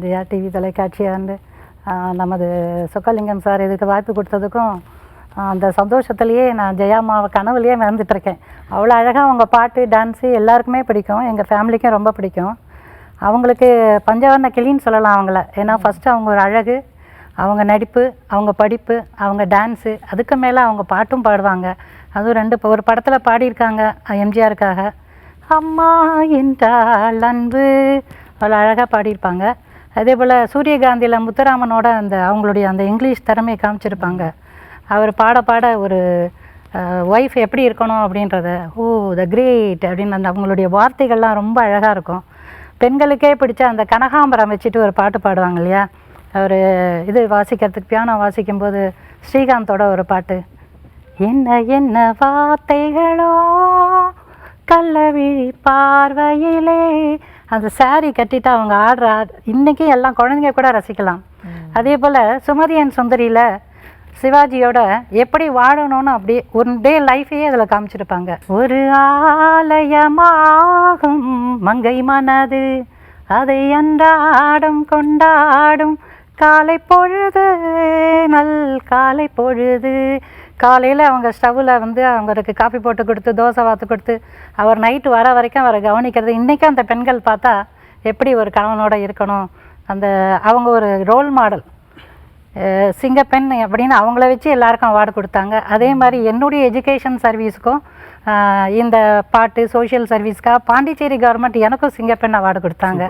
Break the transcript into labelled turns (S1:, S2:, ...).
S1: Jaya TV தொலைக்காட்சியாண்டு நமது Chockalingam sir இதுக்கு வாய்ப்பு கொடுத்ததுக்கும் அந்த சந்தோஷத்துலேயே நான் ஜெயாமாவை கனவுலையே மறந்துட்டுருக்கேன். அவ்வளோ அழகாக அவங்க பாட்டு டான்ஸு எல்லாருக்குமே பிடிக்கும், எங்கள் ஃபேமிலிக்கும் ரொம்ப பிடிக்கும். அவங்களுக்கு பஞ்சவர்ண கிளின்னு சொல்லலாம் அவங்கள. ஏன்னா ஃபஸ்ட்டு அவங்க ஒரு அழகு, அவங்க நடிப்பு, அவங்க படிப்பு, அவங்க டான்ஸு, அதுக்கு மேலே அவங்க பாட்டும் பாடுவாங்க. அதுவும் ஒரு படத்தில் பாடியிருக்காங்க எம்ஜிஆருக்காக, அம்மா என்றால் அன்பு, அவ்வளோ அழகாக பாடியிருப்பாங்க. அதே போல் சூரியகாந்தியில் முத்துராமனோட அவங்களுடைய அந்த இங்கிலீஷ் திறமையை காமிச்சிருப்பாங்க. அவர் பாட பாட ஒரு ஒய்ஃப் எப்படி இருக்கணும் அப்படின்றத, ஓ த கிரேட் அப்படின்னு அவங்களுடைய வார்த்தைகள்லாம் ரொம்ப அழகாக இருக்கும். பெண்களுக்கே பிடிச்ச அந்த கனகாம்பரம் வச்சுட்டு ஒரு பாட்டு பாடுவாங்க இல்லையா, அவர் இது வாசிக்கிறதுக்கு பியானோ வாசிக்கும்போது ஸ்ரீகாந்தோட ஒரு பாட்டு, என்ன என்ன வார்த்தைகளோ கள்ளவிழி பார்வையிலே, அந்த சாரி கட்டிட்டு அவங்க ஆடுற இன்றைக்கி எல்லாம் குழந்தைங்க கூட ரசிக்கலாம். அதே போல் சுமதியன் சுந்தரியில் சிவாஜியோட எப்படி வாழணும்னு அப்படி ஒரு டே லைஃபையே அதில் காமிச்சிருப்பாங்க. ஒரு ஆலயமாகும் மங்கை மனது அதை அன்றாடம் கொண்டாடும் காலை பொழுது நல் காலை பொழுது. காலையில் அவங்க ஸ்டவ்வில் அவங்களுக்கு காஃபி போட்டு கொடுத்து தோசை வாத்து கொடுத்து அவர் நைட்டு வர வரைக்கும் அவரை கவனிக்கிறது. இன்றைக்கும் அந்த பெண்கள் பார்த்தா எப்படி ஒரு கணவனோட இருக்கணும், அவங்க ஒரு ரோல் மாடல் சிங்கப்பெண் அப்படின்னு அவங்கள வச்சு எல்லாருக்கும் அவார்டு கொடுத்தாங்க. அதே மாதிரி என்னுடைய எஜுகேஷன் சர்வீஸுக்கும் இந்த பாட்டு சோஷியல் சர்வீஸ்க்காக பாண்டிச்சேரி கவர்மெண்ட் எனக்கும் சிங்கப்பெண் அவார்டு கொடுத்தாங்க.